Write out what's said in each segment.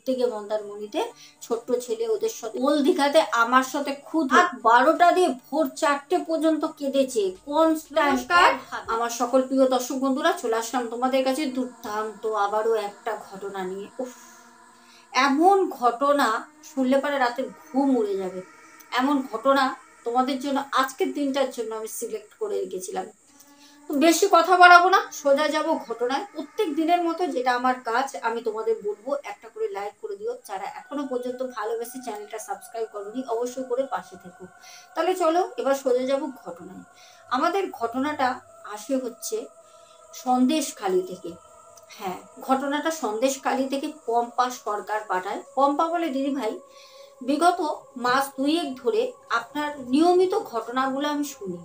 ঘুরতে গিয়ে মন্দারমণিতে ছোট্ট ছেলে ওদের সাথে ওল দীঘাতে আমার সাথে খুদ 12টা দিয়ে ভোর 4টে পর্যন্ত কেঁদেছে। কোন নমস্কার আমার সকল প্রিয় দর্শক বন্ধুরা, চলে আসলাম তোমাদের কাছে দুর্দান্ত আবারও একটা ঘটনা নিয়ে। এমন ঘটনা শুনলে পরে রাতের ঘুম উড়ে যাবে, এমন ঘটনা তোমাদের জন্য আজকের দিনটার জন্য আমি সিলেক্ট করে রেখেছিলাম। বেশি কথা বাড়াবো না, সোজা যাব ঘটনায়। প্রত্যেক দিনের মতো যেটা আমার কাজ, আমি তোমাদের বলবো একটা করে লাইক করে দিও। যারা এখনো পর্যন্ত ভালোবেসে চ্যানেলটা সাবস্ক্রাইব করোনি অবশ্যই করে পাশে থেকো। তাহলে চলো এবার সোজা যাব ঘটনায়। আমাদের ঘটনাটা আসে হচ্ছে সন্দেশখালী থেকে। হ্যাঁ, ঘটনাটা সন্দেশখালী থেকে পম্পা সরকার পাঠায়। পম্পা বলে, দিদি ভাই বিগত মাস 2 ধরে আপনার নিয়মিত ঘটনাগুলো আমি শুনি।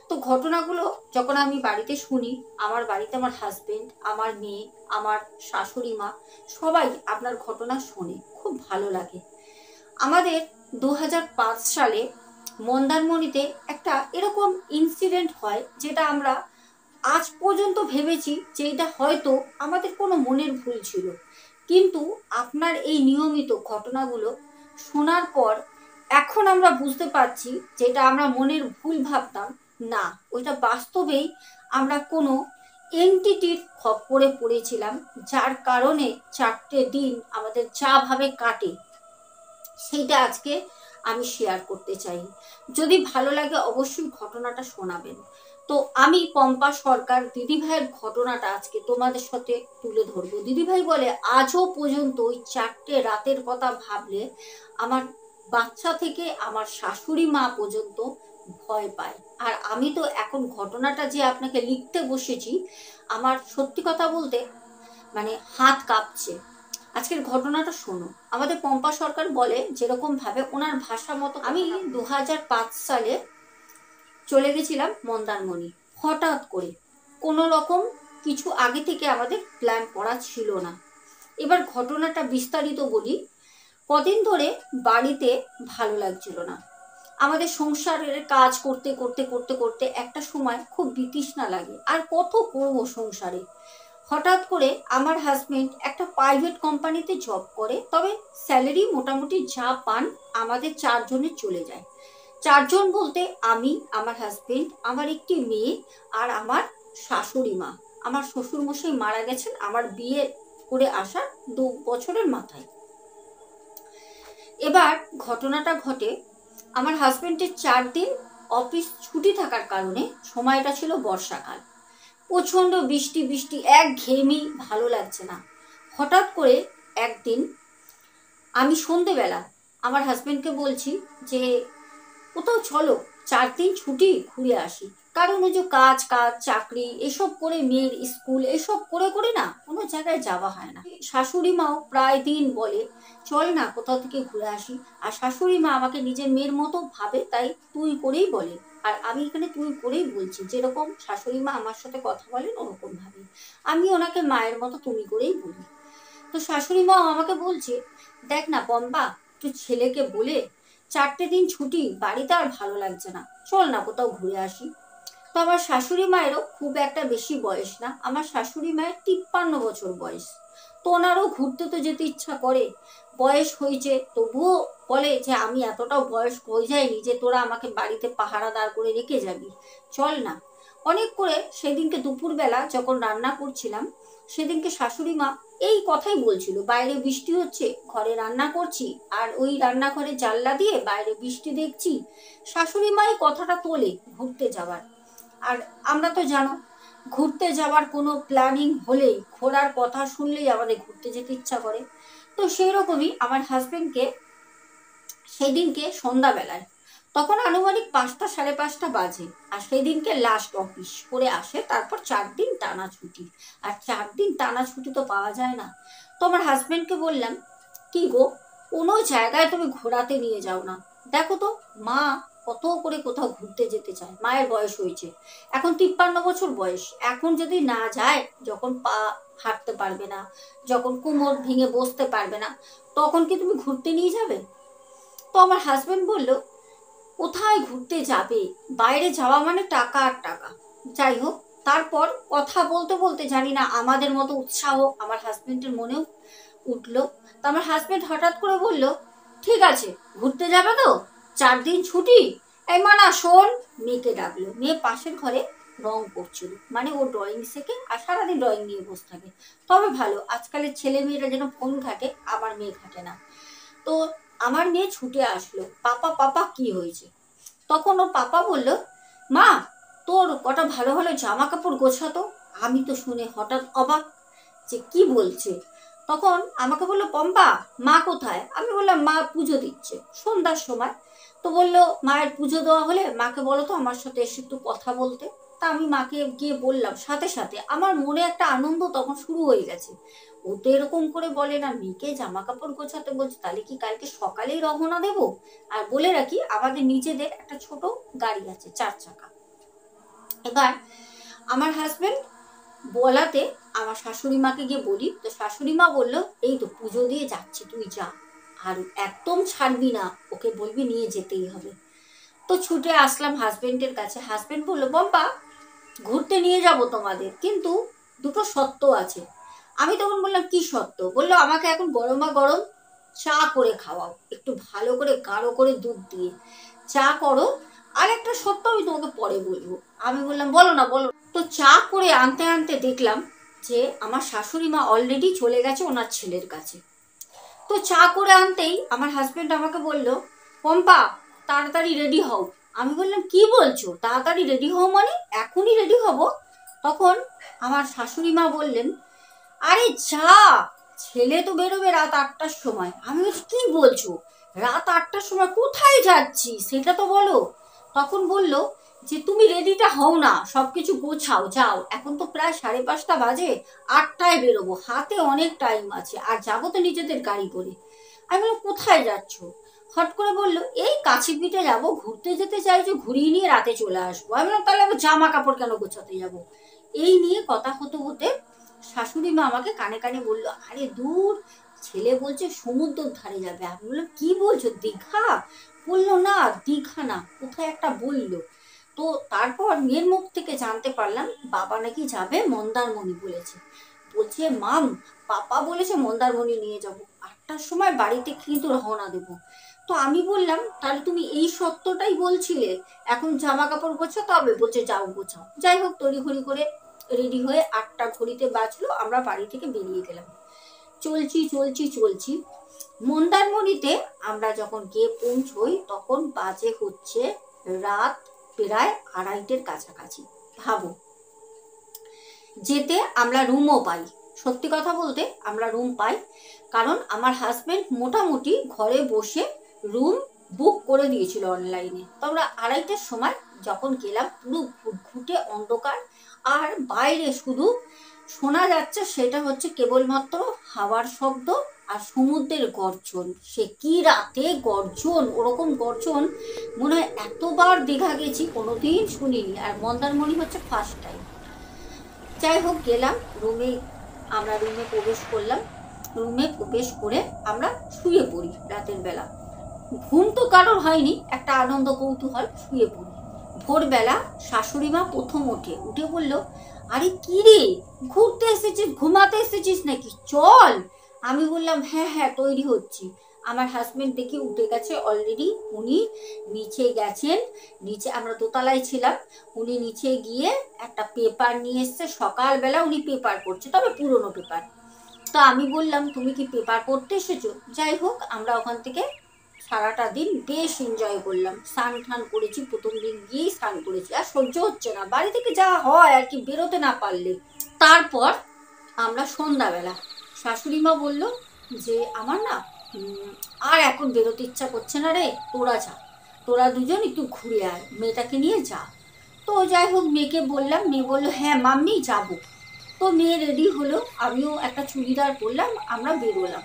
তো ঘটনাগুলো যখন আমি বাড়িতে শুনি, আমার বাড়িতে আমার হাজবেন্ড, আমার মেয়ে, আমার শাশুড়ি মা সবাই আপনার ঘটনা শোনে, খুব ভালো লাগে। আমাদের 2005 সালে মন্দারমণিতে একটা এরকম ইনসিডেন্ট হয়, যেটা আমরা আজ পর্যন্ত ভেবেছি যে এটা হয়তো আমাদের কোনো মনের ভুল ছিল, কিন্তু আপনার এই নিয়মিত ঘটনাগুলো শোনার পর এখন আমরা বুঝতে পারছি যেটা আমরা মনের ভুল ভাবতাম না, ওইটা বাস্তবেই আমরা কোনো এন্টিটির খপ্পরে পড়েছিলাম, যার কারণে 4টে দিন আমাদের যা ভাবে কাটে সেইটা আজকে আমি শেয়ার করতে চাই। যদি ভালো লাগে অবশ্যই ঘটনাটা শোনাবেন। তো আমি পম্পা সরকার দিদিভাইয়ের ঘটনাটা আজকে তোমাদের সাথে তুলে ধরবো। দিদিভাই বলে, আজও পর্যন্ত ওই 4টে রাতের কথা ভাবলে আমার বাচ্চা থেকে আমার শাশুড়ি মা পর্যন্ত ভয় পায়। আর আমি তো এখন ঘটনাটা যে আপনাকে লিখতে বসেছি, আমার সত্যি কথা বলতে মানে হাত কাঁপছে। আজকের ঘটনাটা শোনো। আমাদের পম্পা সরকার বলে যেরকম ভাবে ওনার ভাষা মতো, আমি 2005 সালে চলে গেছিলাম মন্দারমণি হঠাৎ করে, কোনো রকম কিছু আগে থেকে আমাদের প্ল্যান করা ছিল না। এবার ঘটনাটা বিস্তারিত বলি। কদিন ধরে বাড়িতে ভালো লাগছিল না, আমাদের সংসারের কাজ করতে করতে করতে করতে একটা সময় খুব বিতৃষ্ণা লাগে, আর কত করবো সংসারে। হঠাৎ করে আমার হাজবেন্ড একটা প্রাইভেট কোম্পানিতে জব করে, তবে স্যালারি মোটামুটি যা পান আমাদের 4 জনের চলে যায়। 4 জন বলতে আমি, আমার হাজবেন্ড, আমার একটি মেয়ে আর আমার শাশুড়ি মা। আমার শ্বশুর মশাই মারা গেছেন আমার বিয়ে করে আসার 2 বছরের মাথায়। এবার ঘটনাটা ঘটে, আমার হাজবেন্ডের 4 দিন অফিস ছুটি থাকার কারণে, সময়টা ছিল বর্ষাকাল, প্রচণ্ড বৃষ্টি বৃষ্টি, একঘেয়েমি, ভালো লাগছে না। হঠাৎ করে একদিন আমি সন্ধেবেলা আমার হাজবেন্ডকে বলছি যে কোথাও চলো, 4 দিন ছুটি, ঘুরে আসি। কারণ ওই যে কাজ কাজ চাকরি এসব করে, মেয়ের স্কুল এসব করে করে না কোনো জায়গায় যাওয়া হয় না। শাশুড়ি মাও প্রায় দিন বলে চল না কোথাও থেকে ঘুরে আসি, আর শাশুড়ি মা আমাকে নিজের মেয়ের মতো ভাবে, তাই তুই করেই বলে। আর আমি এখানে তুই করেই বলছি, যেরকম শাশুড়ি মা আমার সাথে কথা বলেন ওরকম ভাবে আমি ওনাকে মায়ের মতো তুমি করেই বলি। তো শাশুড়ি মা আমাকে বলছে, দেখ না পম্পা, তুই ছেলেকে বলে 4টে দিন ছুটি, বাড়িতে আর ভালো লাগছে না, চল না কোথাও ঘুরে আসি। তো আমার শাশুড়ি মায়েরও খুব একটা বেশি বয়স না, আমার শাশুড়ি মায়ের 53 বছর বয়স। তো ওনারও ঘুরতে তো যেতে ইচ্ছা করে, বয়স হয়েছে, তবুও বলে যে আমি এতটাও বয়স হয়ে যায়নি যে তোরা আমাকে বাড়িতে পাহারা দাঁড় করে রেখে যাবি, চল না। অনেক করে সেদিনকে দুপুরবেলা যখন রান্না করছিলাম, সেদিনকে শাশুড়ি মা এই কথাই বলছিল, বাইরে বৃষ্টি হচ্ছে, ঘরে রান্না করছি, আর ওই রান্নাঘরে জানলা দিয়ে বাইরে বৃষ্টি দেখছি। শাশুড়ি মা এই কথাটা তোলে ঘুরতে যাওয়ার। আর আমরা তো জানো, ঘুরতে যাওয়ার কোনো প্ল্যানিং হলেই, ঘোরার কথা শুনলেই আমাদের ঘুরতে যেতে ইচ্ছা করে। তো সেই রকমই আমার হাজবেন্ডকে সেদিনকে সন্ধ্যাবেলায়, তখন আনুমানিক 5টা 5:30 বাজে, আর সেদিনকে লাস্ট অফিস করে আসে, তারপর 4 দিন টানা ছুটি। আর 4 দিন টানা ছুটি তো পাওয়া যায় না। তো আমার হাজবেন্ডকে বললাম, কি গো, কোনো জায়গায় তুমি ঘোরাতে নিয়ে যাও না, দেখো তো মা কত করে কোথাও ঘুরতে যেতে চায়, মায়ের বয়স হয়েছে এখন 53 বছর বয়স, এখন যদি না যায়, যখন পা হাঁটতে পারবে না, যখন কোমর ভেঙে বসতে পারবে না, তখন কি তুমি ঘুরতে নিয়ে যাবে? তো আমার হাজবেন্ড বলল, কোথায় ঘুরতে যাবে, বাইরে যাওয়া মানে টাকা আর টাকা। যাই হোক, তারপর কথা বলতে বলতে জানি না আমাদের মতো উৎসাহ আমার হাজবেন্ডের মনেও উঠলো। তো আমার হাজবেন্ড হঠাৎ করে বলল, ঠিক আছে ঘুরতে যাবে তো, 4 দিন ছুটি। এই মানা শোন, মেয়েকে ডাকলো। মেয়ে পাশের ঘরে রং করছিল, মানে ও ড্রয়িং শেখে আর সারাদিন ড্রয়িং নিয়ে বসে থাকে। তবে ভালো, আজকালের ছেলে মেয়েরা যেন ফোন ঘাটে, আমার মেয়ে ঘাটে না। তো আমার মেয়ে ছুটে আসলো, পাপা পাপা কি হয়েছে? তখন ওর পাপা বলল, মা তোর কটা ভালো ভালো জামা কাপড় গোছাতো। আমি তো শুনে হঠাৎ অবাক, যে কি বলছে। তখন আমাকে বললো, পম্পা মা কোথায়? আমি বললাম, মা পুজো দিচ্ছে সন্ধ্যার সময়। তো বললো, মায়ের পুজো দেওয়া হলে মাকে বলো তো আমার সাথে এসে একটু কথা বলতে। তা আমি মাকে গিয়ে বললাম, সাথে সাথে আমার মনে একটা আনন্দ তখন শুরু হয়ে গেছে। ও তো এরকম করে বলে না, মেয়েকে জামা কাপড় গোছাতে বলছে, তাহলে কি কালকে সকালেই রওনা দেবো? আর বলে রাখি, আমাদের নিজেদের একটা ছোট গাড়ি আছে 4 চাকা। এবার আমার হাজবেন্ড বলাতে আমার শাশুড়ি মাকে গিয়ে বলি, তো শাশুড়ি মা বললো, এই তো পুজো দিয়ে যাচ্ছি, তুই যা, আর একদম ছাড়বি না, ওকে বলবি নিয়ে যেতেই হবে। তো ছুটে আসলাম হাজবেন্ডের কাছে। হাজবেন্ড বললো, পম্পা ঘুরতে নিয়ে যাব তোমাদের, কিন্তু দুটো শর্ত আছে। আমি তখন বললাম, কি শর্ত? বললো, আমাকে এখন গরমা গরম চা করে খাওয়াও, একটু ভালো করে গাঢ় করে দুধ দিয়ে চা করো। আর একটা শর্ত আমি তোমাকে পরে বলবো। আমি বললাম, বলো না বলো। তো চা করে আনতে আনতে দেখলাম যে আমার শাশুড়ি মা অলরেডি চলে গেছে ওনার ছেলের কাছে। তো চা করে আনতেই আমার হাজবেন্ড আমাকে বলল, পম্পা তাড়াতাড়ি রেডি হও। আমি বললাম, কি বলছো তাড়াতাড়ি রেডি হও মানে? এখনই রেডি হব? তখন আমার শাশুড়ি মা বললেন, আরে যা, ছেলে তো বেরোবে রাত 8টার সময়। আমি বলছি, কি বলছো? রাত 8টার সময় কোথায় যাচ্ছি সেটা তো বলো। তখন বলল যে, তুমি রেডিটা হও না, সবকিছু গোছাও, যাও, এখন তো প্রায় 5:30 বাজে, 8টায় বেরোবো, হাতে অনেক টাইম আছে, আর যাবো তো নিজেদের গাড়ি করে। আমি বললাম, কোথায় যাচ্ছ? হট করে বললো, এই কাছে পিঠে যাবো, ঘুরতে যেতে চাইছো, ঘুরিয়ে নিয়ে রাতে চলে আসবো। আমি বললাম, তাহলে আবার জামা কাপড় কেন গোছাতে যাবো? এই নিয়ে কথা হতে হতে শাশুড়ি মা আমাকে কানে কানে বললো, আরে দূর, ছেলে বলছে সমুদ্রের ধারে যাবে। আমি বললাম, কি বলছো, দীঘা? বললো, না দীঘা না, কোথায় একটা বললো। তো তারপর মেয়ের মুখ থেকে জানতে পারলাম, বাবা নাকি যাবে মন্দারমণি বলেছে। বলছে, মাম পাপা বলেছে মন্দারমণি নিয়ে যাব, 8টার সময় বাড়িতে কিন্তু রওনা দেবো। তো আমি বললাম, তাহলে তুমি এই সত্যটাই বলছিলে, এখন জামা কাপড় গোছাতে হবে? বলছে, যাও গোছাও। যাই হোক, তড়িঘড়ি করে রেডি হয়ে 8টা ঘড়িতে বাজলো, আমরা বাড়ি থেকে বেরিয়ে গেলাম। চলছি চলছি চলছি, মন্দারমণিতে আমরা যখন গিয়ে পৌঁছই তখন বাজে হচ্ছে রাত প্রায় 2:30-এর কাছাকাছি। ভাবো, যেতে আমরা রুমও পাই। সত্যি কথা বলতে আমরা রুম পাই, কারণ আমার হাজবেন্ড মোটামুটি ঘরে বসে রুম বুক করে দিয়েছিল অনলাইনে। তো আমরা 2:30-এর সময় যখন গেলাম, পুরো ঘুটঘুটে অন্ধকার, আর বাইরে শুধু শোনা যাচ্ছে সেটা হচ্ছে কেবলমাত্র হাওয়ার শব্দ আর সমুদ্রের গর্জন। সে কি রাতে গর্জন, ওরকম গর্জন মনে হয় এতবার দীঘা গেছি কোনোদিন শুনিনি, আর মন্দারমণি হচ্ছে ফার্স্ট টাইম। যাই হোক, গেলাম রুমে, আমরা রুমে প্রবেশ করলাম। রুমে প্রবেশ করে আমরা শুয়ে পড়ি রাতের বেলা। ঘুম তো কারোর হয়নি, একটা আনন্দ কৌতূহল, শুয়ে পড়ি। ভোরবেলা শাশুড়ি মা প্রথম উঠে বলল, আরে কি রে, ঘুরতে এসেছিস, ঘুমাতে এসেছিস নাকি, চল। আমি বললাম, হ্যাঁ হ্যাঁ তৈরি হচ্ছি। আমার হাজবেন্ড দেখি উঠে গেছে অলরেডি, উনি নিচে গেছেন। নিচে আমরা দোতলায় ছিলাম, উনি নিচে গিয়ে একটা পেপার নিয়ে এসছে। সকালবেলা উনি পেপার পড়ছে, তবে পুরনো পেপার। তো আমি বললাম, তুমি কি পেপার পড়তে এসেছো? যাই হোক, আমরা ওখান থেকে সারাটা দিন বেশ এনজয় করলাম। স্নান টান করেছি, প্রথম দিন গিয়েই স্নান করেছি, আর সহ্য হচ্ছে না, বাড়ি থেকে যা হয় আর কি, বেরোতে না পারলে। তারপর আমরা সন্ধ্যাবেলা, শাশুড়ি মা বলল যে, আমার না আর এখন বেরোতে ইচ্ছা করছে না রে, তোরা যা, তোরা দুজন একটু ঘুরে আয়, মেয়েটাকে নিয়ে যা। তো যাই হোক, মেয়েকে বললাম, মেয়ে বললো, হ্যাঁ মাম্মি যাবো। তো মেয়ে রেডি হলো, আমিও একটা চুড়িদার পরলাম, আমরা বেরোলাম।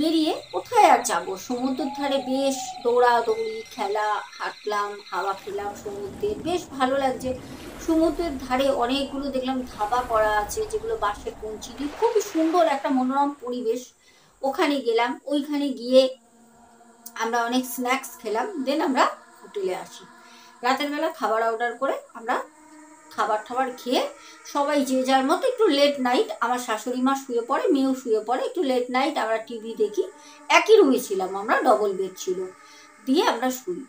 বেরিয়ে কোথায় আর যাবো, সমুদ্রের ধারে বেশ দৌড়াদৌড়ি খেলা, হাঁটলাম, হাওয়া খেলাম সমুদ্রের, বেশ ভালো লাগছে। সমুদ্রের ধারে অনেকগুলো দেখলাম ধাবা করা আছে, যেগুলো বাঁশের কঞ্চি দিয়ে, খুবই সুন্দর একটা মনোরম পরিবেশ। ওখানে গেলাম, ওইখানে গিয়ে আমরা অনেক স্ন্যাক্স খেলাম, দেন আমরা হোটেলে আসি। রাতের বেলা খাবার অর্ডার করে আমরা খাবার টাবার খেয়ে সবাই যে যার মতো একটু লেট নাইট, আমার শাশুড়ি মা শুয়ে পড়ে, মেয়েও শুয়ে পড়ে, একটু লেট নাইট আমরা টিভি দেখি। একই রুমে ছিলাম আমরা, ডবল বেড ছিল, দিয়ে আমরা শুই।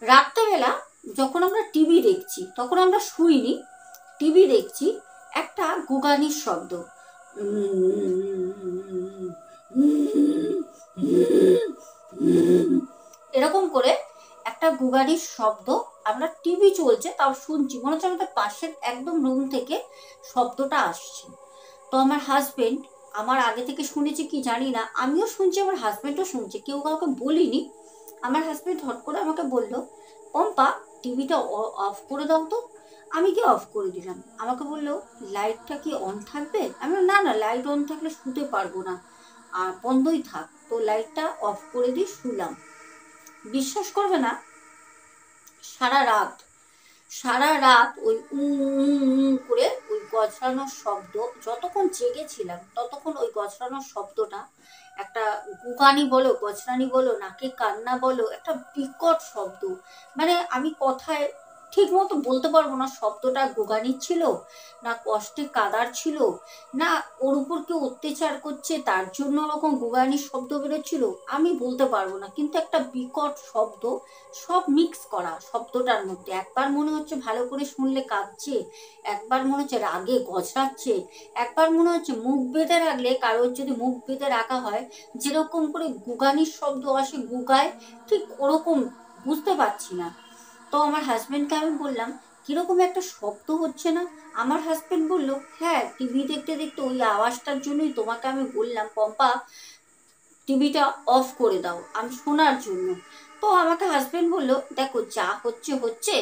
রাত্রেবেলা যখন আমরা টিভি দেখছি, তখন আমরা শুইনি, টিভি দেখছি, একটা গুগানির শব্দ, এরকম করে একটা গুগানির শব্দ, আমরা টিভি চলছে তাও শুনছি, মনে হচ্ছে আমাদের পাশের একদম রুম থেকে শব্দটা আসছে। তো আমার হাজবেন্ড, আমার আগে থেকে শুনেছি কি জানি না, আমিও শুনছি, আমার হাজবেন্ডও শুনছে, কেউ কাউকে বলিনি। আমার হাজবেন্ড হট করে আমাকে বলল, পম্পা টিভিটা অফ করে দাও তো। আমি কি অফ করে দিলাম। আমাকে বললো, লাইটটা কি অন থাকবে? আমি বললাম, না না, লাইট অন থাকলে শুতে পারবো না, আর বন্ধই থাক। তো লাইটটা অফ করে দিয়ে শুলাম। বিশ্বাস করবে না, সারা রাত ওই করে ওই গজরানোর শব্দ, যতক্ষণ জেগেছিলাম ততক্ষণ ওই গজরানোর শব্দটা, একটা গুগানি বলো, গজরানি বলো, নাকে কান্না বলো, একটা বিকট শব্দ। মানে আমি কথায় ঠিক মতো বলতে পারবো না শব্দটা গুগানির ছিল, না কষ্টে কাদার ছিল, না ওর উপর কেউ অত্যাচার করছে তার জন্য ওরকম গুগানির শব্দ বেরোচ্ছিল, আমি বলতে পারবো না। কিন্তু একটা বিকট শব্দ, সব মিক্স করা শব্দটার মধ্যে। একবার মনে হচ্ছে ভালো করে শুনলে কাঁদছে, একবার মনে হচ্ছে রাগে গজরাচ্ছে, একবার মনে হচ্ছে মুখ বেঁধে রাখলে, কারোর যদি মুখ বেঁধে রাখা হয় যেরকম করে গুগানির শব্দ আসে, গুগায়, ঠিক ওরকম বুঝতে পারছি না। তো আমার হাজবেন্ডকে আমি বললাম, কিরকম একটা শব্দ হচ্ছে না? আমার হাজবেন্ড বলল, হ্যাঁ টিভি দেখতে দেখতে ওই আওয়াজটার জন্যই তোমাকে আমি বললাম পম্পা টিভিটা অফ করে দাও, আমি শোনার জন্য। তো আমাকে হাজবেন্ড বললো, দেখো যা হচ্ছে হচ্ছে,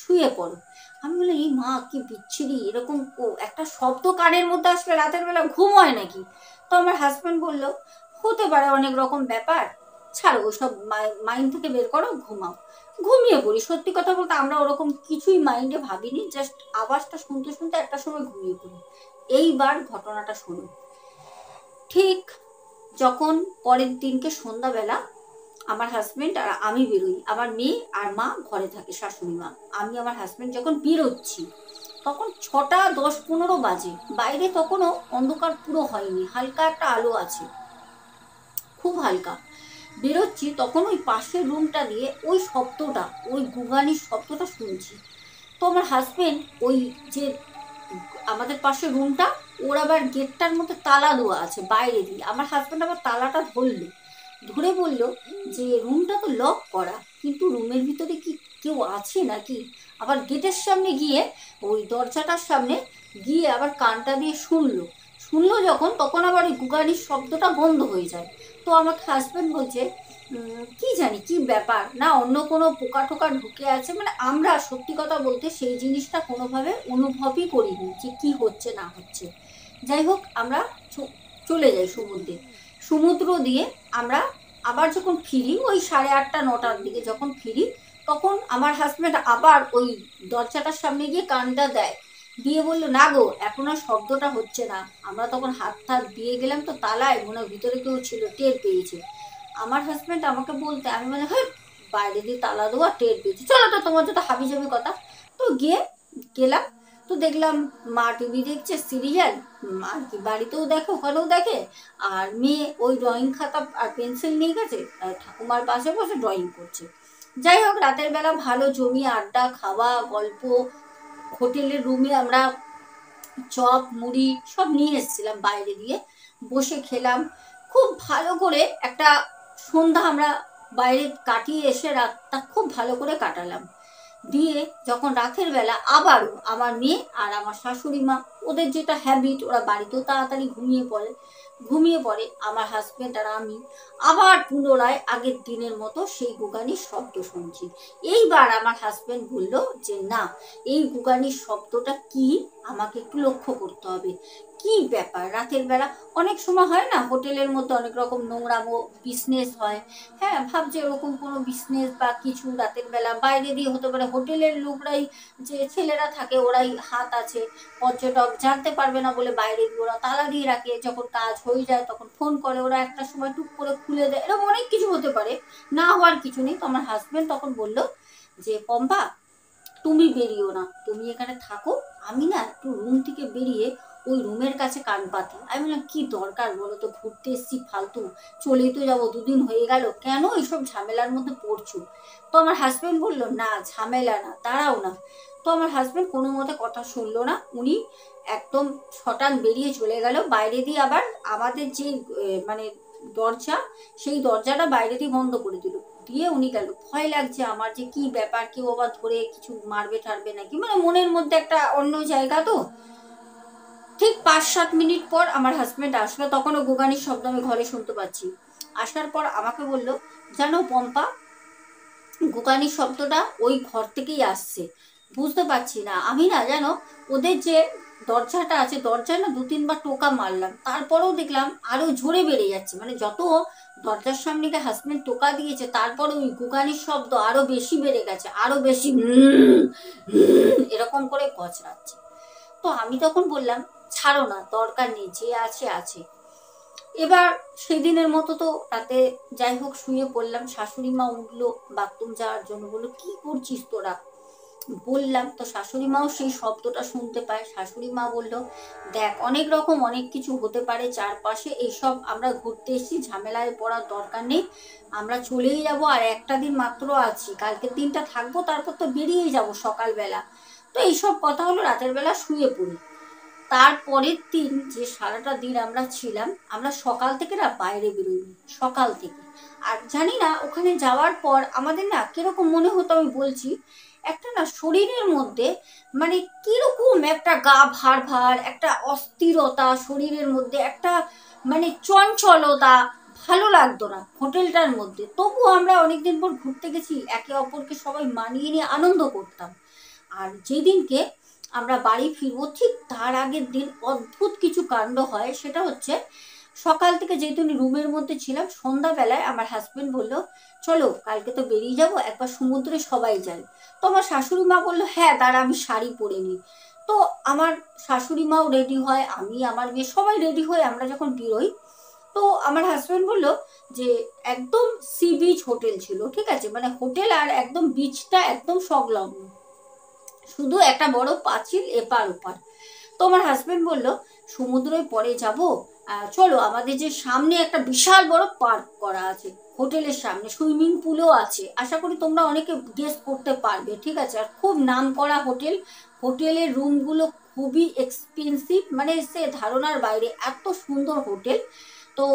শুয়ে পড়ো। আমি বললাম, এই মা কি বিচ্ছিরি, এরকম একটা শব্দ কানের মধ্যে আসলে রাতের বেলা ঘুম হয় নাকি? তো আমার হাজবেন্ড বললো, হতে পারে অনেক রকম ব্যাপার, ছাড়ো ওসব, মাইন্ড থেকে বের করো, ঘুমাও। ঘুমিয়ে পড়ি। সত্যি কথা বলতে আমরা ওরকম কিছুই মাইন্ডে ভাবিনি, জাস্ট আওয়াজটা শুনতে শুনতে একটা সময় ঘুমিয়ে পড়ি। এইবার ঘটনাটা শুনুন। ঠিক যখন পরের দিনকে সন্ধ্যাবেলা আমার হাজবেন্ড আর আমি বেরোই, আমার মেয়ে আর মা ঘরে থাকে, শাশুড়ি মা। আমি আমার হাজবেন্ড যখন বেরোচ্ছি, তখন 6টা 10-15 বাজে, বাইরে তখনও অন্ধকার পুরো হয়নি, হালকা একটা আলো আছে, খুব হালকা। বেরোচ্ছি তখন ওই পাশের রুমটা দিয়ে ওই শব্দটা, ওই গুগানির শব্দটা শুনছি। তো আমার হাজবেন্ড, ওই যে আমাদের পাশের রুমটা, ওর আবার গেটটার মধ্যে তালা দেওয়া আছে বাইরে দিয়ে, আমার হাজবেন্ড আবার তালাটা ধরলো, ধরে বলল যে রুমটা তো লক করা, কিন্তু রুমের ভিতরে কি কেউ আছে নাকি? আবার গেটের সামনে গিয়ে, ওই দরজাটার সামনে গিয়ে আবার কানটা দিয়ে শুনলো যখন, তখন আবার ওই গুগানির শব্দটা বন্ধ হয়ে যায়। তো আমাকে হাজবেন্ড বলছে, কি জানি কি ব্যাপার, না অন্য কোনো পোকা টোকা ঢুকে আছে, মানে আমরা সত্যি কথা বলতে সেই জিনিসটা কোনোভাবে অনুভবই করিনি যে কি হচ্ছে না হচ্ছে। যাই হোক, আমরা চলে যাই সমুদ্র দিয়ে আমরা আবার যখন ফিরি, ওই 8:30-9টার দিকে যখন ফিরি, তখন আমার হাজবেন্ড আবার ওই দরজাটার সামনে গিয়ে কানটা দেয়, দিয়ে বললো, না গো এখন আর শব্দটা হচ্ছে না। আমরা তখন হাত দিয়ে গেলাম তো তালায়, মনে হয় ভিতরে কেউ ছিল, টের পেয়েছে। আমার হাজবেন্ড আমাকে বলতে, আমি বলে, হ্যাঁ বাইরে দিয়ে তালা দেওয়া, টের পেয়েছি, চলো তো, তোমার যত হাবিজাবি কথা। তো গেলাম, তো দেখলাম মা টিভি দেখছে, সিরিয়াল, আর কি বাড়িতেও দেখে, ওখানেও দেখে, আর মেয়ে ওই ড্রয়িং খাতা আর পেন্সিল নিয়ে গেছে, ঠাকুমার পাশে বসে ড্রয়িং করছে। যাই হোক, রাতের বেলা ভালো জমিয়ে আড্ডা, খাওয়া, গল্প, হোটেলের রুমে আমরা চপ মুড়ি সব নিয়ে এসেছিলাম বাইরে দিয়ে, বসে খেলাম, খুব ভালো করে একটা সন্ধ্যা আমরা বাইরে কাটিয়ে এসে রাতটা খুব ভালো করে কাটালাম। দিয়ে যখন রাতের বেলা আবারও আমার মেয়ে আর আমার শাশুড়ি মা, ওদের যেটা হ্যাবিট, ওরা বাড়িতেও তাড়াতাড়ি ঘুমিয়ে পড়ে, আমার হাজবেন্ড আর আমি আবার পুনরায় আগের দিনের মতো সেই গুগানির শব্দ শুনছি। এইবার আমার হাজবেন্ড বলল যে, না এই গুগানির শব্দটা কি, আমাকে একটু লক্ষ্য করতে হবে, কি ব্যাপার। রাতের বেলা অনেক সময় হয় না, হোটেলের মধ্যে অনেক রকম নোংরামো বিজনেস হয়, হ্যাঁ ভাবছে ওরকম কোনো বিজনেস বা কিছু রাতের বেলা বাইরে দিয়ে হতে পারে, হোটেলের লোকরাই, যে ছেলেরা থাকে ওরাই হাত আছে, পর্যটক জানতে পারবে না বলে বাইরে দিয়ে ওরা তালা দিয়ে রাখে, যখন কাজ হয়ে যায় তখন ফোন করে, ওরা একটা সময় টুক করে খুলে দেয়, এরকম অনেক কিছু হতে পারে, না হওয়ার কিছু নেই। তো আমার হাজবেন্ড তখন বলল যে, পম্পা তুমি বেরিও না, তুমি এখানে থাকো। আমি না একটু রুম থেকে বেরিয়ে ওই রুমের কাছে কান পাতি। আমি বললাম কি দরকার বলো তো, ঘুরতে এসছি ফালতু, চলেই তো যাবো, দুদিন হয়ে গেল, কেন এইসব ঝামেলার মধ্যে পড়ছো? তো আমার হাজবেন্ড বললো না ঝামেলা না, দাঁড়াও না। তো আমার হাজবেন্ড কোনো মতে কথা শুনলো না, উনি একদম ছটান বেরিয়ে চলে গেল বাইরে দিয়ে। আবার আমাদের যে মানে দরজা, সেই দরজাটা বাইরে দিয়ে বন্ধ করে দিল, দিয়ে উনি গেল। ভয় লাগছে আমার যে কি ব্যাপার, কেউ আবার ধরে কিছু মারবে টারবে নাকি, মানে মনের মধ্যে একটা অন্য জায়গা। তো ঠিক 5-7 মিনিট পর আমার হাজবেন্ড আসলো, তখনও গোগানির শব্দ আমি ঘরে শুনতে পাচ্ছি। আসার পর আমাকে বলল, জানো পম্পা, গোগানির শব্দটা ওই ঘর থেকেই আসছে, বুঝতে পারছি না। আমি না জানো ওদের যে দরজাটা আছে, দরজায় না 2-3 বার টোকা মারলাম, তারপরেও দেখলাম আরো জোরে বেড়ে যাচ্ছে। মানে যত দরজার সামনে গিয়ে হাজবেন্ড টোকা দিয়েছে, তারপরে ওই গোগানির শব্দ আরো বেশি বেড়ে গেছে, আরো বেশি এরকম করে গজরাচ্ছে। তো আমি তখন বললাম ছাড়ো না, দরকার নেই, যে আছে আছে। এবার সেদিনের মতো তো রাতে যাই হোক শুয়ে পড়লাম। শাশুড়ি মা উঠলো বাথরুম যাওয়ার জন্য, বললো কি করছিস তোরা? বললাম তো শাশুড়ি মাও সেই শব্দটা শুনতে পায়। শাশুড়ি মা বললো, দেখ অনেক রকম অনেক কিছু হতে পারে চারপাশে, এইসব আমরা ঘুরতে এসেছি, ঝামেলায় পড়ার দরকার নেই, আমরা চলেই যাব, আর একটা দিন মাত্র আছি, কালকের দিনটা থাকবো, তারপর তো বেরিয়েই যাব সকালবেলা। তো এইসব কথা হলো, রাতের বেলা শুয়ে পড়ি। তারপরের দিন যে সারাটা দিন আমরা ছিলাম, আমরা সকাল থেকে না বাইরে বেরোইনি, সকাল থেকে। আর জানি না ওখানে যাওয়ার পর আমাদের না কিরকম মনে হতো, আমি বলছি, একটা না শরীরের মধ্যে মানে কিরকম একটা গা ভার ভার, একটা অস্থিরতা শরীরের মধ্যে, একটা মানে চঞ্চলতা, ভালো লাগতো না হোটেলটার মধ্যে। তবুও আমরা অনেকদিন পর ঘুরতে গেছি, একে অপরকে সবাই মানিয়ে নিয়ে আনন্দ করতাম। আর যেদিনকে আমরা বাড়ি ফিরবো ঠিক তার আগের দিন অদ্ভুত কিছু কাণ্ড হয়। সেটা হচ্ছে সকাল থেকে যেহেতু রুমের মধ্যে ছিলাম, সন্ধ্যাবেলায় আমার হাজবেন্ড বললো, চলো কালকে তো বেরিয়ে যাবো, একবার সমুদ্রে সবাই যাই। তো আমার শাশুড়ি মা বললো, হ্যাঁ দাঁড়া আমি শাড়ি পরে নিই। তো আমার শাশুড়ি মাও রেডি হয়, আমি আমার মেয়ে সবাই রেডি হয়ে আমরা যখন বেরোই, তো আমার হাজবেন্ড বললো যে একদম সি বিচ হোটেল ছিল, ঠিক আছে, মানে হোটেল আর একদম বিচটা একদম সংলগ্ন, শুধু একটা বড় পাঁচিল এপার ওপার। তো আমার হাজবেন্ড বলল সমুদ্রে পরে যাব, চলো, আমাদের যে সামনে একটা বিশাল বড় পার্ক করা আছে, হোটেলের সামনে সুইমিং পুলও আছে, আশা করি তোমরা অনেকে গেস করতে পারবে, ঠিক আছে। আর খুব নাম করা হোটেল, হোটেলের রুমগুলো খুবই এক্সপেন্সিভ, মানে সে ধারণার বাইরে, এত সুন্দর হোটেল। তো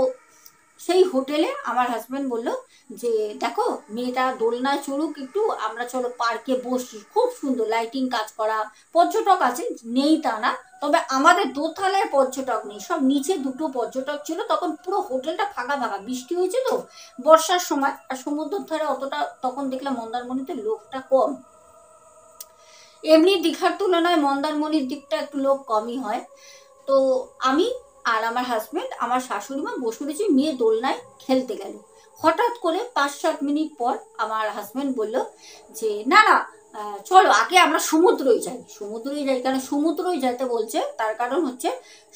সেই হোটেলে আমার হাজবেন্ড বললো যে দেখো মেয়েটা দোলনায় চড়ুক একটু, আমরা চলো পার্কে বসি, খুব সুন্দর লাইটিং কাজ করা, পর্যটক আছে, নেই তা না, তবে আমাদের দোতলায় পর্যটক নেই, সব নিচে দুটো পর্যটক ছিল। তখন পুরো হোটেলটা ফাঁকা ফাঁকা, বৃষ্টি হয়েছে তো বর্ষার সময়, আর সমুদ্রের ধারে অতটা তখন দেখলাম মন্দারমণিতে লোকটা কম, এমনি দীঘার তুলনায় মন্দারমণির দিকটা একটু লোক কমই হয়। তো আমি আর আমার হাজবেন্ড, আমার শাশুড়ি মা বসে রয়েছি, মেয়ে দোলনায় খেলতে গেল। হঠাৎ করে 5-7 মিনিট পর আমার হাজবেন্ড বলল যে না না, চলো আগে আমরা সমুদ্রই যাই, সমুদ্রই যাই। কেন সমুদ্রই যেতে বলছে, তার কারণ হচ্ছে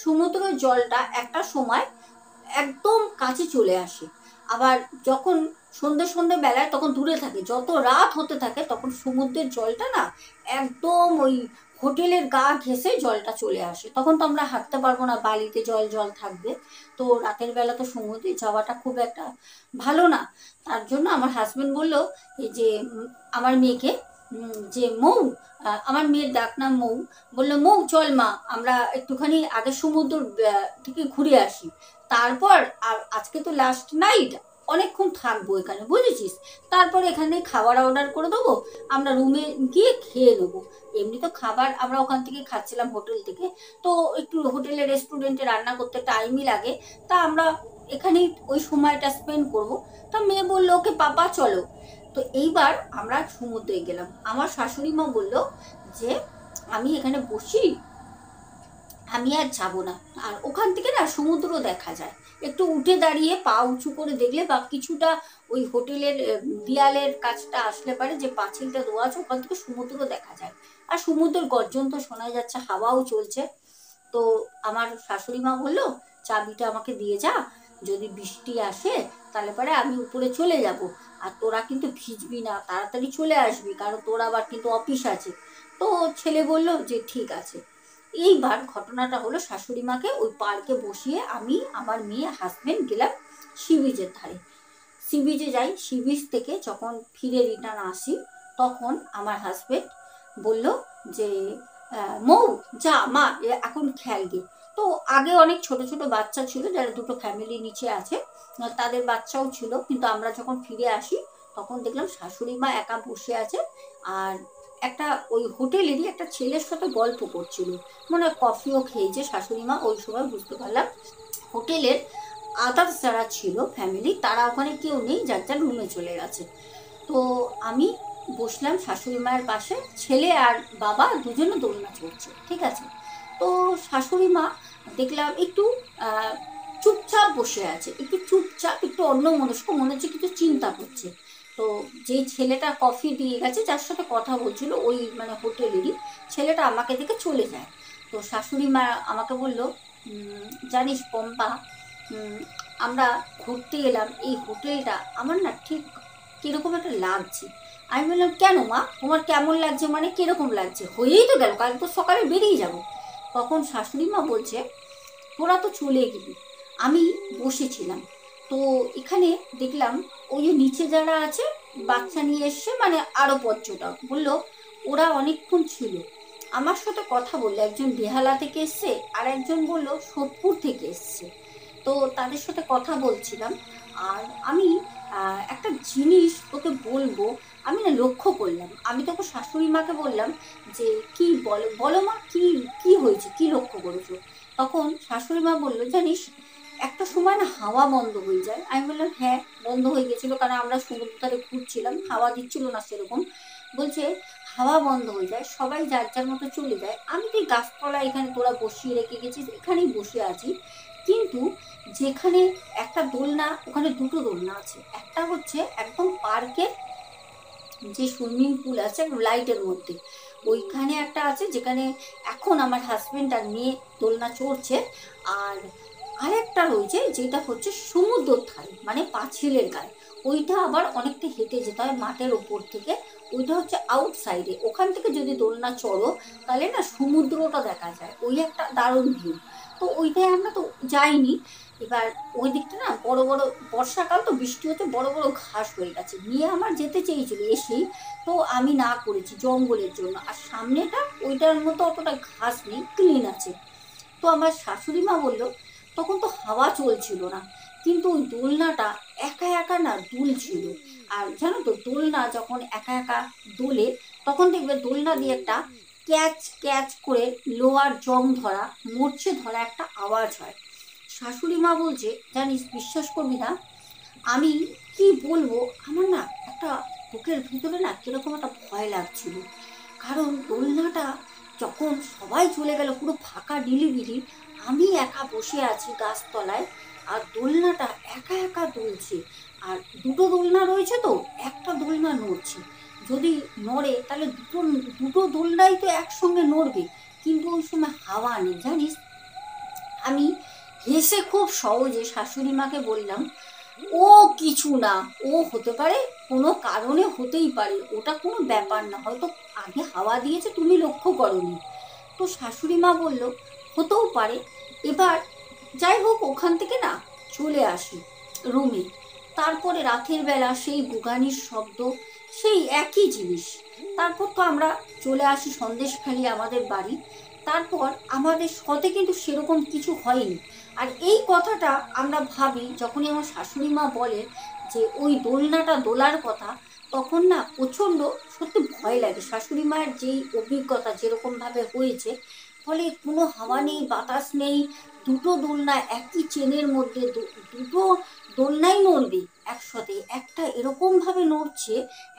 সমুদ্রের জলটা একটা সময় একদম কাছে চলে আসে, আবার যখন সন্ধ্যে সন্ধ্যে বেলায় তখন দূরে থাকে, যত রাত হতে থাকে তখন সমুদ্রের জলটা না একদম ওই হোটেলের গা ঘেঁষে জলটা চলে আসে, তখন তো আমরা হাঁটতে পারবো না, বালিতে জল জল থাকবে। তো রাতের বেলা তো সমুদ্রে যাওয়াটা খুব একটা ভালো না। তার জন্য আমার হাজবেন্ড বললো এই যে আমার মেয়েকে, যে মৌ, আমার মেয়ের ডাক নাম মৌ, বললো মৌ চল মা আমরা একটুখানি আগে সমুদ্র থেকে ঘুরে আসি, তারপর আজকে তো লাস্ট নাইট, অনেকক্ষণ থাকবো এখানে বুঝেছিস, তারপর এখানে খাবার অর্ডার করে দেবো, আমরা রুমে গিয়ে খেয়ে নেবো। এমনি তো খাবার আমরা ওখান থেকে খাচ্ছিলাম হোটেল থেকে, তো একটু হোটেলে রেস্টুরেন্টে রান্না করতে টাইমই লাগে, তা আমরা এখানেই ওই সময়টা স্পেন্ড করবো। তা মেয়ে বললো ওকে পাপা চলো। তো এইবার আমরা সমুদ্রে গেলাম। আমার শাশুড়ি মা বললো যে আমি এখানে বসি, আমি আর যাবো না, আর ওখান থেকে না সমুদ্র দেখা যায়, একটু উঠে দাঁড়িয়ে পা উঁচু করে দেখলে বা কিছুটা ওই হোটেলের দেয়ালের কাছটা আসলে পারে, যে পাঁচিলটা দেওয়া আছে ওখান থেকে সমুদ্র দেখা যায়, আর সমুদ্রের গর্জন তো শোনা যাচ্ছে, হাওয়াও চলছে। তো আমার শাশুড়ি মা বললো চাবিটা আমাকে দিয়ে যা, যদি বৃষ্টি আসে তাহলে পরে আমি উপরে চলে যাব, আর তোরা কিন্তু ভিজবি না, তাড়াতাড়ি চলে আসবি, কারণ তোরা আবার কিন্তু অফিস আছে। তো ছেলে বলল যে ঠিক আছে। এইবার ঘটনাটা হলো, শাশুড়ি মাকে ওই পার্কে বসিয়ে আমি, আমার মেয়ে, হাজবেন্ড গেলাম সি বিচের ধারে। সি বিচে যাই, সি বিচ থেকে যখন ফিরে রিটার্ন আসি, তখন আমার হাজবেন্ড বলল যে মৌ যা মা এখন খেলগে। তো আগে অনেক ছোট ছোট বাচ্চা ছিল, যারা দুটো ফ্যামিলি নিচে আছে, তাদের বাচ্চাও ছিল, কিন্তু আমরা যখন ফিরে আসি তখন দেখলাম শাশুড়ি মা একা বসে আছে, আর একটা ওই হোটেলেরই একটা ছেলের সাথে গল্প করছিল, মানে কফিও খেয়েছে শাশুড়ি মা। ওই সময় বুঝতে পারলাম হোটেলের আদার্স যারা ছিল ফ্যামিলি, তারা ওখানে কেউ নেই, যার যার রুমে চলে গেছে। তো আমি বসলাম শাশুড়ি মায়ের পাশে, ছেলে আর বাবা দুজনে দোলনা চড়ছে, ঠিক আছে। তো শাশুড়ি মা দেখলাম একটু চুপচাপ বসে আছে, একটু চুপচাপ, একটু অন্যমনস্ক, মনে হচ্ছে কিছু চিন্তা করছে। তো যেই ছেলেটা কফি দিয়ে গেছে, যার সাথে কথা বলছিল, ওই মানে হোটেলেরই ছেলেটা, আমাকে দেখে চলে যায়। তো শাশুড়ি মা আমাকে বলল, জানিস পম্পা, আমরা ঘুরতে এলাম এই হোটেলটা, আমার না ঠিক কীরকম একটা লাগছে। আমি বললাম কেন মা, তোমার কেমন লাগছে মানে কীরকম লাগছে, হয়েই তো গেল, কাল তো সকালে বেরিয়ে যাব। তখন শাশুড়ি মা বলছে, তোরা তো চলে গেলি, আমি বসেছিলাম, তো এখানে দেখলাম ওই যে নিচে যারা আছে বাচ্চা নিয়ে এসছে, মানে আরও পর্যটক, বললো ওরা অনেকক্ষণ ছিল, আমার সাথে কথা বললো, একজন বেহালা থেকে এসছে, আর একজন বললো সোদপুর থেকে এসছে। তো তাদের সাথে কথা বলছিলাম, আর আমি একটা জিনিস তোকে বলবো, আমি না লক্ষ্য করলাম। আমি তখন শাশুড়ি মাকে বললাম যে কি বলো বলো মা, কি কি হয়েছে, কি লক্ষ্য করেছো? তখন শাশুড়ি মা বললো, জানিস একটা সময় না হাওয়া বন্ধ হয়ে যায়। আমি বললাম হ্যাঁ বন্ধ হয়ে গেছিলো, কারণ আমরা সমুদ্র ধারে ঘুরছিলাম, হাওয়া দিচ্ছিল না সেরকম। বলছে হাওয়া বন্ধ হয়ে যায়, সবাই যার যার মতো চলে যায়, আমি তো এই গাছতলা এখানে তোরা বসিয়ে রেখে গেছিস, এখানেই বসে আছি, কিন্তু যেখানে একটা দোলনা, ওখানে দুটো দোলনা আছে, একটা হচ্ছে একদম পার্কের যে সুইমিং পুল আছে লাইটের মধ্যে, ওইখানে একটা আছে, যেখানে এখন আমার হাজবেন্ড আর মেয়ে দোলনা চড়ছে, আর আরেকটা রয়েছে যেটা হচ্ছে সমুদ্রের ধারে, মানে পাঁচিলের গায়ে, ওইটা আবার অনেকটা হেঁটে যেতে হয় মাঠের ওপর থেকে, ওইটা হচ্ছে আউটসাইডে, ওখান থেকে যদি দোলনা চড়ো তাহলে না সমুদ্রটা দেখা যায়, ওই একটা দারুণ ভিউ। তো ওইটাই আমরা তো যাইনি। এবার ওই দিকটা না বড় বড়, বর্ষাকাল তো বৃষ্টি হচ্ছে, বড় বড় ঘাস হয়ে গেছে, নিয়ে আমার যেতে চেয়েছিল এসেই, তো আমি না করেছি জঙ্গলের জন্য, আর সামনেটা ওইটার মতো অতটা ঘাস নেই, ক্লিন আছে। তো আমার শাশুড়ি মা বললো তখন তো হাওয়া চলছিল না, কিন্তু ওই দোলনাটা একা একা না দুলছিল। আর জানো তো দোলনা যখন একা একা দোলে, তখন দেখবে দোলনা দিয়ে একটা ক্যাচ ক্যাচ করে লোয়ার জং ধরা, মরচে ধরা একটা আওয়াজ হয়। শাশুড়ি মা বলছে, জানিস বিশ্বাস করবি না, আমি কি বলবো, আমার না একটা বুকের ভিতরে না কিরকম একটা ভয় লাগছিল, কারণ দোলনাটা যখন সবাই চলে গেল, পুরো ফাঁকা নিলিবিলি, আমি একা বসে আছি গাছতলায়, আর দোলনাটা একা একা দুলছে, আর দুটো দোলনা রয়েছে, তো একটা দোলনা নড়ছে, যদি নড়ে তাহলে দুটো দুটো দোলনাই তো একসঙ্গে নড়বে, কিন্তু ওই সময় হাওয়া নেই জানিস। আমি হেসে খুব সহজে শাশুড়ি মাকে বললাম, ও কিছু না, ও হতে পারে, কোনো কারণে হতেই পারে, ওটা কোনো ব্যাপার না, হয়তো আগে হাওয়া দিয়েছে তুমি লক্ষ্য করোনি। তো শাশুড়ি মা বলল হতেও পারে। এবার যাই হোক, ওখান থেকে না চলে আসি রুমে, তারপরে রাতের বেলা সেই বুগানির শব্দ, সেই একই জিনিস। তারপর তো আমরা চলে আসি সন্দেশখালি আমাদের বাড়ি। তারপর আমাদের সাথে কিন্তু সেরকম কিছু হয়নি। আর এই কথাটা আমরা ভাবি যখনই আমার শাশুড়ি মা বলে যে ওই দোলনাটা দোলার কথা, তখন না প্রচণ্ড সত্যি ভয় লাগে। শাশুড়ি মায়ের যেই অভিজ্ঞতা যেরকমভাবে হয়েছে, ফলে কোনো হাওয়া নেই, বাতাস নেই, দুটো দোলনা একই চেনের মধ্যে, দুটো দোলনাই নড়বে একসাথে, একটা এরকমভাবে নড়ছে,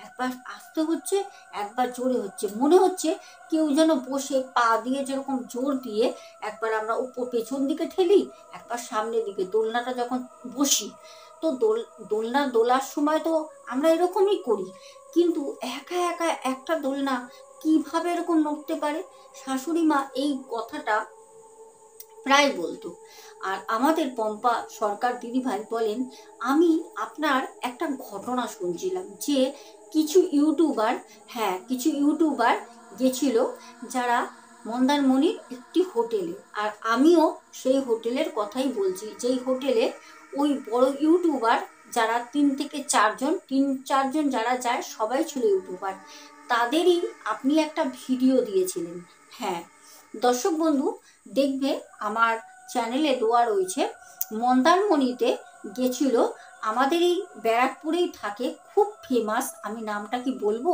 একবার আস্তে হচ্ছে, একবার জোরে হচ্ছে, মনে হচ্ছে কেউ যেন বসে পা দিয়ে যেরকম জোর দিয়ে একবার আমরা পেছন দিকে ঠেলি, একবার সামনের দিকে, দোলনাটা যখন বসি, তো দোলনা দোলার সময় তো আমরা এরকমই করি, কিন্তু একা একা একটা দোলনা কিভাবে এরকম নড়তে পারে। শাশুড়ি মা এই কথাটা প্রায় বলতো। আর আমাদের পম্পা সরকার দিদিভাই বলেন, আমি আপনার একটা ঘটনা শুনছিলাম যে কিছু ইউটিউবার গেছিল যারা মন্দারমণির একটি হোটেলে, আর আমিও সেই হোটেলের কথাই বলছি, যেই হোটেলে ওই বড় ইউটিউবার যারা 3 থেকে 4 জন যারা যায় সবাই ছিল ইউটিউবার, তাদেরই আপনি একটা ভিডিও দিয়েছিলেন। হ্যাঁ দর্শক বন্ধু, দেখবে আমার চ্যানেলে দেওয়া রয়েছে। মন্দারমণিতে গেছিল, আমাদের এই ব্যারাকপুরেই থাকে, খুব ফেমাস, আমি নামটা কি বলবো,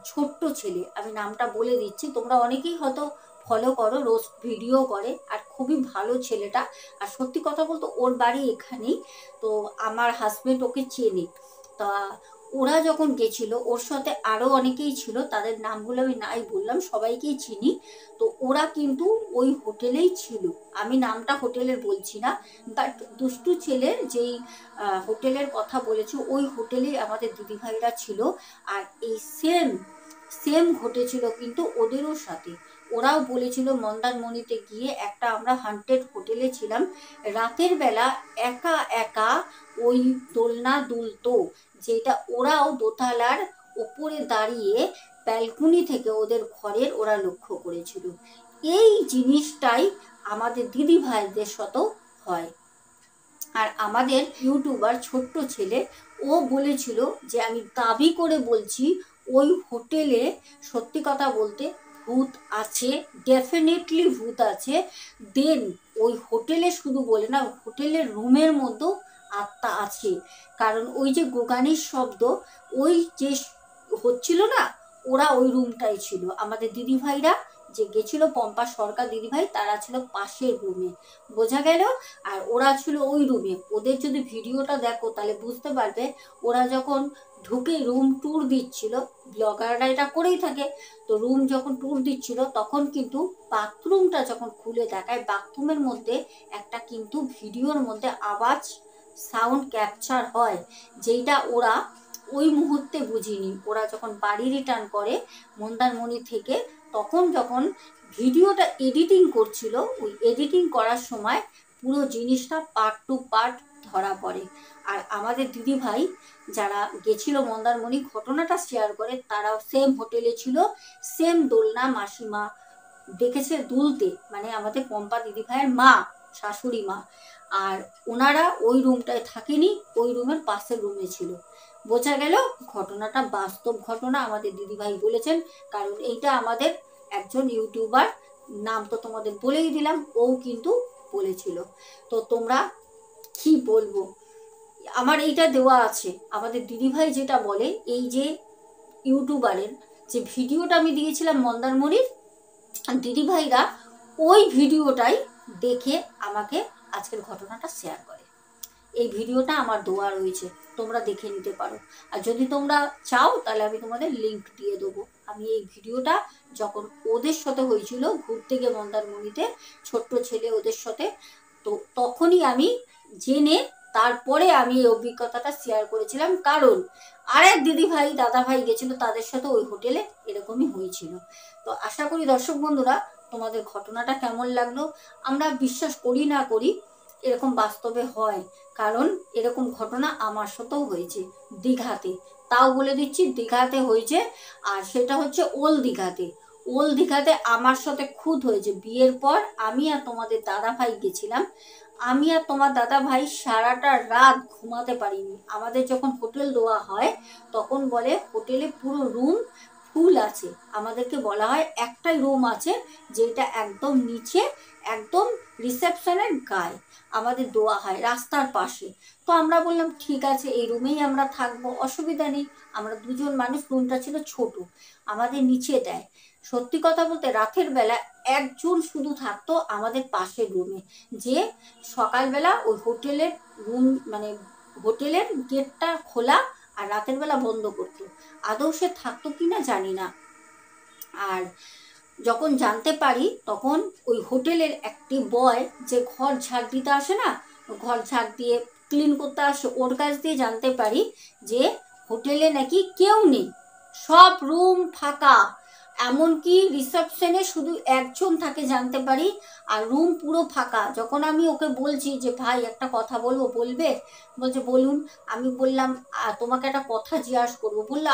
ছোট্ট ছেলে, আমি নামটা বলে দিচ্ছি, তোমরা অনেকেই হয়তো ফলো করো, রোজ ভিডিও করে, আর খুবই ভালো ছেলেটা। আর সত্যি কথা বলতে ওর বাড়ি এখানেই, তো আমার হাজবেন্ড ওকে চেনে। তা ওরা যখন গেছিল, ওর সাথে আরও অনেকেই ছিল, তাদের নামগুলো আমি নাই বললাম, সবাইকেই চিনি। তো ওরা কিন্তু ওই হোটেলেই ছিল, আমি নামটা হোটেলের বলছি না, বাট দুষ্টু ছেলের যেই হোটেলের কথা বলেছি ওই হোটেলেই আমাদের দিদিভাইরা ছিল। আর এই সেম ঘটেছিল কিন্তু ওদেরও সাথে। ওরাও বলেছিল মন্দারমণিতে গিয়ে একটা আমরা হান্টেড হোটেলে ছিলাম, রাতের বেলা একা একা ওই দোলনা দুলতো, যেটা ওরাও দোতলার ওপরে দাঁড়িয়ে ব্যালকনি থেকে ওদের ঘরের ওরা লক্ষ্য করেছিল। এই জিনিসটাই আমাদের দিদি ভাইদের সাথেও হয়। আর আমাদের ইউটিউবার ছোট্ট ছেলে, ও বলেছিল যে আমি দাবি করে বলছি ওই হোটেলে সত্যি কথা বলতে ভূত আছে, ডেফিনেটলি ভূত আছে। দেন ওই হোটেলে শুধু বলে না, হোটেলের রুমের মধ্যেও আত্মা আছে, কারণ ওই যে গোগানির শব্দ ওই যে হচ্ছিল না, ওরা ওই রুমটাই ছিল। আমাদের দিদিভাইরা যে গেছিল, পম্পা সরকার দিদিভাই, তারা ছিল পাশের রুমে, বোঝা গেল। আর ওরা ছিল ওই রুমে। ওদের যদি ভিডিওটা দেখো তাহলে বুঝতে পারবে, ওরা যখন ঢুকে রুম ট্যুর দিচ্ছিল, ব্লগাররা এটা করেই থাকে, তো রুম যখন ট্যুর দিচ্ছিল তখন কিন্তু বাথরুমটা যখন খুলে দেখায়, বাথরুমের মধ্যে একটা কিন্তু ভিডিওর মধ্যে আওয়াজ সাউন্ড ক্যাপচার হয়, যেইটা ওরা ওই মুহূর্তে বুঝিনি। ওরা যখন বাড়ি রিটার্ন করে মন্দারমণি থেকে, তখন যখন ভিডিওটা এডিটিং করছিল, ওই এডিটিং করার সময় পুরো জিনিসটা পার্ট টু পার্ট ধরা পড়ে। আর আমাদের দিদি ভাই যারা গেছিল মন্দারমণি, ঘটনাটা শেয়ার করে, তারাও সেম হোটেলে ছিল, সেম দোলনা মাসিমা দেখেছে দুলতে, মানে আমাদের পম্পা দিদি ভাইয়ের মা, শাশুড়ি মা। আর ওনারা ওই রুমটায় থাকেনি, ওই রুমের পাশের রুমে ছিল। বোঝা গেল ঘটনাটা বাস্তব ঘটনা, আমাদের দিদিভাই বলেছেন। কারণ এইটা আমাদের একজন ইউটিউবার, নাম তো তোমাদের বলেই দিলাম, ও কিন্তু বলেছিল। তো তোমরা কি বলবো, আমার এইটা দেওয়া আছে। আমাদের দিদিভাই যেটা বলে, এই যে ইউটিউবারের যে ভিডিওটা আমি দিয়েছিলাম মন্দারমণির, দিদিভাইরা ওই ভিডিওটাই দেখে আমাকে আজকের ঘটনাটা শেয়ার করে। এই ভিডিওটা আমার দেওয়া রয়েছে, তোমরা দেখে নিতে পারো। আর যদি তোমরা চাও তাহলে আমি তোমাদের লিঙ্ক দিয়ে দেবো। আমি এই ভিডিওটা যখন ওদের সাথে হয়েছিল ঘুরতে গিয়ে মন্দারমণিতে, ছোট্ট ছেলে ওদের সাথে, তো তখনই আমি জেনে তারপরে আমি এই অভিজ্ঞতাটা শেয়ার করেছিলাম। কারণ আরেক দিদি ভাই দাদা ভাই গেছিল, তাদের সাথে ওই হোটেলে এরকমই হয়েছিল। তো আশা করি দর্শক বন্ধুরা তোমাদের ঘটনাটা কেমন লাগলো। আমরা বিশ্বাস করি না করি, এরকম বাস্তবে হয়, কারণ এরকম ঘটনা আমার সাথেও হয়েছে দীঘাতে। তাও বলে দিচ্ছি দীঘাতে হয়েছে, আর সেটা হচ্ছে ওল দীঘাতে আমার সাথে খুদ হয়েছে। বিয়ের পর আমি আর তোমাদের দাদা ভাই গেছিলাম, আমি আর তোমার দাদা ভাই সারাটা রাত ঘুমাতে পারিনি। আমাদের যখন হোটেল দেওয়া হয় তখন বলে হোটেলে পুরো রুম ফুল আছে, আমাদেরকে বলা হয় একটাই রুম আছে যেটা একদম নিচে, একদম রিসেপশনের গায়ে আমাদের দেওয়া হয়, রাস্তার পাশে। তো আমরা বললাম ঠিক আছে, এই রুমেই আমরা থাকবো, অসুবিধা নেই। আমরা দুজন মানুষ, রুমটা ছিল ছোট, আমাদের নিচে দেয়। সত্যি কথা বলতে রাতের বেলা একজন শুধু থাকতো আমাদের পাশের রুমে, যে সকালবেলা ওই হোটেলের রুম, মানে হোটেলের গেটটা খোলা আর রাতের বেলা বন্ধ করতো। আদৌ সে থাকতো কিনা জানি না। আর যখন জানতে পারি তখন ওই হোটেলের একটি বয় যে ঘর ঝাড় দিতে আসে না, ঘর ঝাড় দিয়ে ক্লিন করতে আসে, ওর কাছ দিয়ে জানতে পারি যে হোটেলে নাকি কেউ নেই, সব রুম ফাঁকা। এমনকি রিসেপশনে শুধু একজন থাকে জানতে পারি, আর রুম পুরো ফাঁকা। যখন আমি ওকে বলছি যে ভাই একটা কথা বলবো, বলবে? বলছে বলুন। আমি বললাম তোমাকে একটা কথা জিজ্ঞাসা করবো। বললো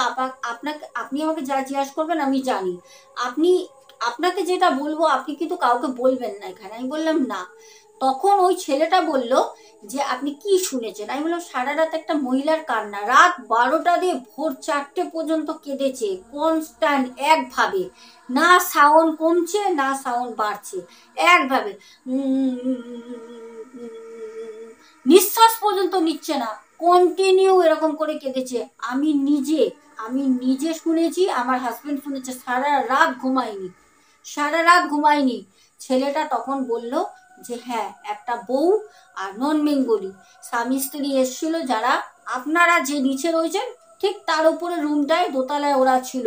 আপনাকে, আপনি আমাকে যা জিজ্ঞাসা করবেন আমি জানি, আপনি, আপনাকে যেটা বলবো আপনি কিন্তু কাউকে বলবেন না এখানে। আমি বললাম না। তখন ওই ছেলেটা বলল যে আপনি কি শুনেছেন? আমি বললাম সারা রাত একটা মহিলার কান্না, রাত 12টা দিয়ে ভোর 4টে পর্যন্ত কেঁদেছে কনস্ট্যান্ট একভাবে, না সাউন্ড কমছে না সাউন্ড বাড়ছে, একভাবে নিঃশ্বাস পর্যন্ত নিচ্ছে না, কন্টিনিউ এরকম করে কেঁদেছে। আমি নিজে শুনেছি, আমার হাজবেন্ড শুনেছে, সারা রাত ঘুমায়নি, সারা রাত ঘুমায়নি। ছেলেটা তখন বলল যে হ্যাঁ একটা বউ আর নন বেঙ্গলি স্বামী স্ত্রী এসেছিল, যারা আপনারা যে নিচে রয়েছেন ঠিক তার উপরে রুমটায় দোতলায় ওরা ছিল।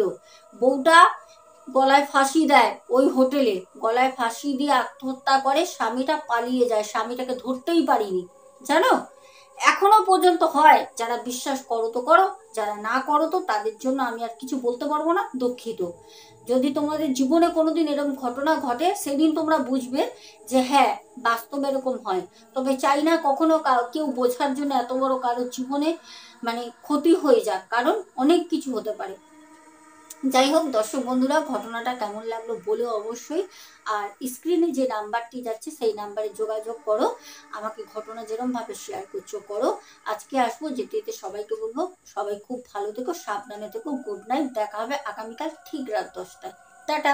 বউটা গলায় ফাঁসি দেয় ওই হোটেলে, গলায় ফাঁসি দিয়ে আত্মহত্যা করে, স্বামীটা পালিয়ে যায়, স্বামীটাকে ধরতেই পারিনি জানো। এখনো পর্যন্ত হয়। যারা বিশ্বাস করো তো করো, যারা না করো তো তাদের জন্য আমি আর কিছু বলতে পারবো না, দুঃখিত। যদি তোমাদের জীবনে কোনোদিন এরকম ঘটনা ঘটে সেদিন তোমরা বুঝবে যে হ্যাঁ বাস্তবে এরকম হয়। তবে চাই না কখনো কেউ বোঝার জন্য এত বড় কারোর জীবনে মানে ক্ষতি হয়ে যাক, কারণ অনেক কিছু হতে পারে। যাই হোক দর্শক বন্ধুরা, ঘটনাটা কেমন লাগলো বলেও অবশ্যই। আর স্ক্রিনে যে নাম্বারটি যাচ্ছে সেই নাম্বারে যোগাযোগ করো, আমাকে ঘটনা যেরমভাবে শেয়ার করছো করো। আজকে আসবো, যেতে যেতে সবাইকে বলবো সবাই খুব ভালো থেকো, সাবধানে থেকো, গুড নাইট। দেখা হবে আগামীকাল ঠিক রাত 10টায়। টাটা।